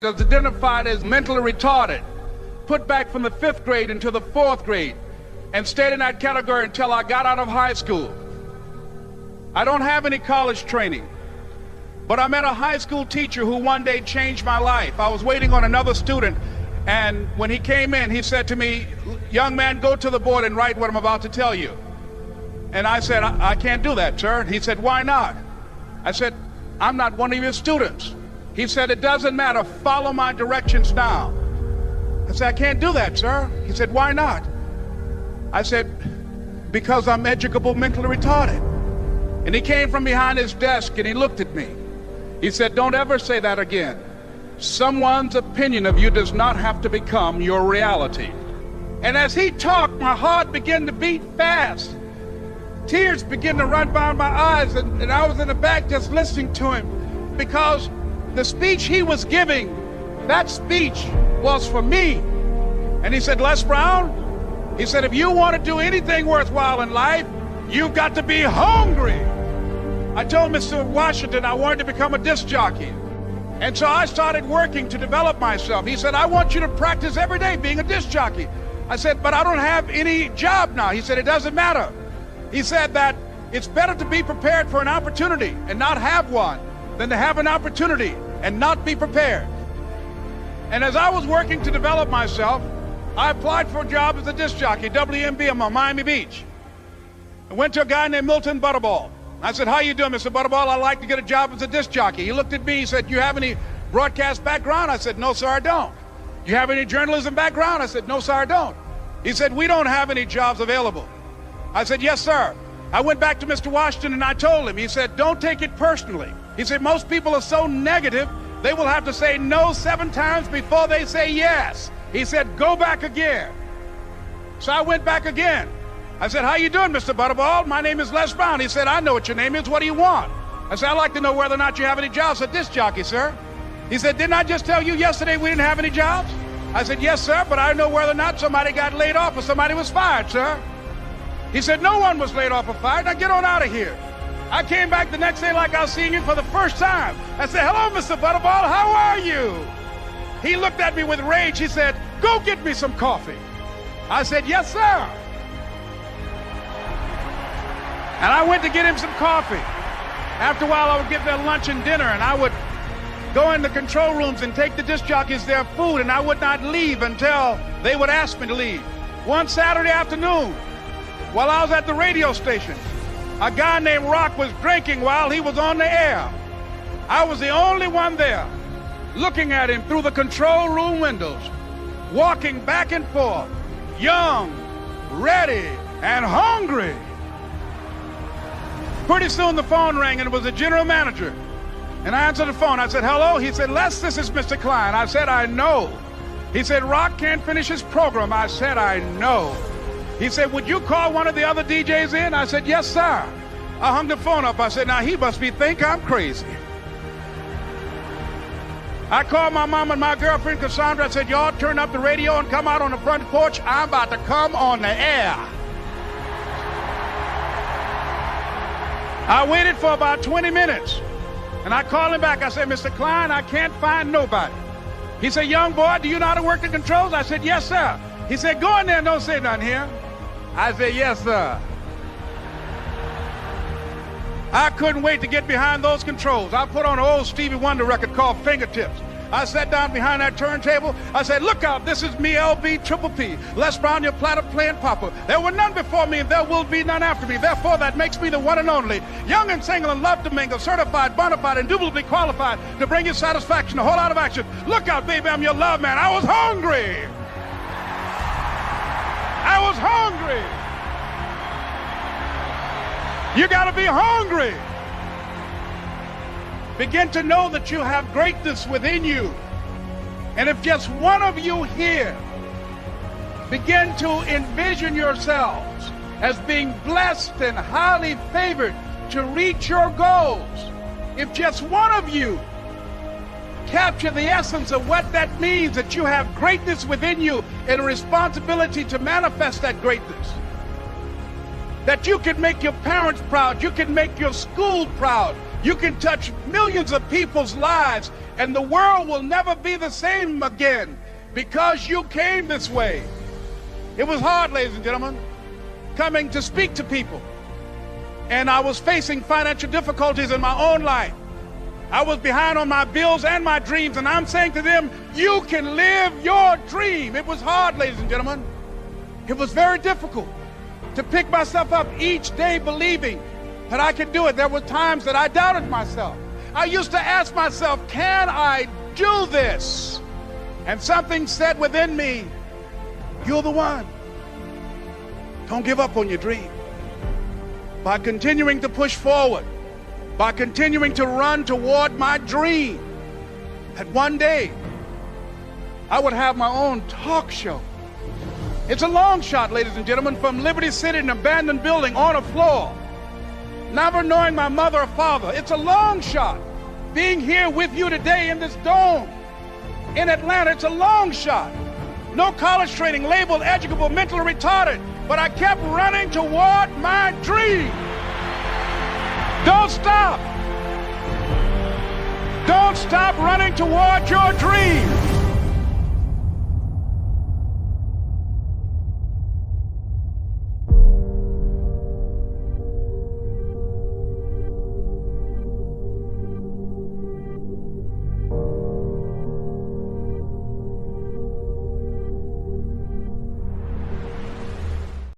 was identified as mentally retarded, put back from the 5th grade into the 4th grade, and stayed in that category until I got out of high school. I don't have any college training, but I met a high school teacher who one day changed my life. I was waiting on another student, and when he came in, he said to me, "Young man, go to the board and write what I'm about to tell you." And I said, I can't do that, sir. He said, "Why not?" I said, "I'm not one of your students." He said, "It doesn't matter. Follow my directions now." I said, "I can't do that, sir." He said, "Why not?" I said, "Because I'm educable mentally retarded." And he came from behind his desk and he looked at me. He said, "Don't ever say that again. Someone's opinion of you does not have to become your reality." And as he talked, my heart began to beat fast. Tears began to run down my eyes, and I was in the back just listening to him, because the speech he was giving, that speech was for me. And he said, "Les Brown," he said, "if you want to do anything worthwhile in life, you've got to be hungry." I told Mr. Washington I wanted to become a disc jockey. And so I started working to develop myself. He said, "I want you to practice every day being a disc jockey." I said, "But I don't have any job now." He said, "It doesn't matter." He said that it's better to be prepared for an opportunity and not have one than to have an opportunity and not be prepared. And as I was working to develop myself, I applied for a job as a disc jockey, WMBM on Miami Beach. I went to a guy named Milton Butterball. I said, "How you doing, Mr. Butterball? I'd like to get a job as a disc jockey." He looked at me, he said, "You have any broadcast background?" I said, "No, sir, I don't." "You have any journalism background?" I said, "No, sir, I don't." He said, "We don't have any jobs available." I said, "Yes, sir." I went back to Mr. Washington and I told him. He said, "Don't take it personally." He said, "Most people are so negative, they will have to say no 7 times before they say yes." He said, "Go back again." So I went back again. I said, "How you doing, Mr. Butterball? My name is Les Brown." He said, "I know what your name is. What do you want?" I said, "I'd like to know whether or not you have any jobs as a disc jockey, sir." He said, "Didn't I just tell you yesterday we didn't have any jobs?" I said, "Yes, sir, but I know whether or not somebody got laid off or somebody was fired, sir." He said, "No one was laid off or fired. Now get on out of here." I came back the next day like I was seeing him for the first time. I said, "Hello, Mr. Butterball, how are you?" He looked at me with rage. He said, "Go get me some coffee." I said, "Yes, sir." And I went to get him some coffee. After a while, I would get their lunch and dinner, and I would go in the control rooms and take the disc jockeys their food, and I would not leave until they would ask me to leave. One Saturday afternoon, while I was at the radio station, a guy named Rock was drinking while he was on the air. I was the only one there, looking at him through the control room windows, walking back and forth, young, ready, and hungry. Pretty soon the phone rang, and it was the general manager. And I answered the phone. I said, "Hello?" He said, "Les, this is Mr. Klein." I said, "I know." He said, "Rock can't finish his program." I said, "I know." He said, "Would you call one of the other DJs in?" I said, "Yes, sir." I hung the phone up. I said, "Now he must think I'm crazy." I called my mom and my girlfriend Cassandra. I said, "Y'all turn up the radio and come out on the front porch. I'm about to come on the air." I waited for about 20 minutes, and I called him back. I said, "Mr. Klein, I can't find nobody." He said, "Young boy, do you know how to work the controls?" I said, "Yes, sir." He said, "Go in there and don't say nothing here." I said, "Yes, sir." I couldn't wait to get behind those controls. I put on an old Stevie Wonder record called Fingertips. I sat down behind that turntable. I said, "Look out, this is me, LB Triple P, Les Brown, your platter playing papa. There were none before me, and there will be none after me. Therefore, that makes me the one and only. Young and single and love to mingle, certified, bona fide, indubitably qualified to bring you satisfaction, a whole lot of action. Look out, baby, I'm your love man." I was hungry. I was hungry. You got to be hungry. Begin to know that you have greatness within you. And if just one of you here begin to envision yourselves as being blessed and highly favored to reach your goals, if just one of you capture the essence of what that means, that you have greatness within you and a responsibility to manifest that greatness, that you can make your parents proud, you can make your school proud, You can touch millions of people's lives, and the world will never be the same again because you came this way. It was hard, ladies and gentlemen, coming to speak to people. And I was facing financial difficulties in my own life. I was behind on my bills and my dreams, and I'm saying to them, you can live your dream. It was hard, ladies and gentlemen. It was very difficult to pick myself up each day believing that I could do it. There were times that I doubted myself. I used to ask myself, can I do this? And something said within me, you're the one. Don't give up on your dream. By continuing to push forward, by continuing to run toward my dream, that one day I would have my own talk show. It's a long shot, ladies and gentlemen, from Liberty City, an abandoned building on a floor, never knowing my mother or father. It's a long shot. Being here with you today in this dome in Atlanta, it's a long shot. No college training, labeled educable, mentally retarded, but I kept running toward my dream. Don't stop. Don't stop running toward your dream.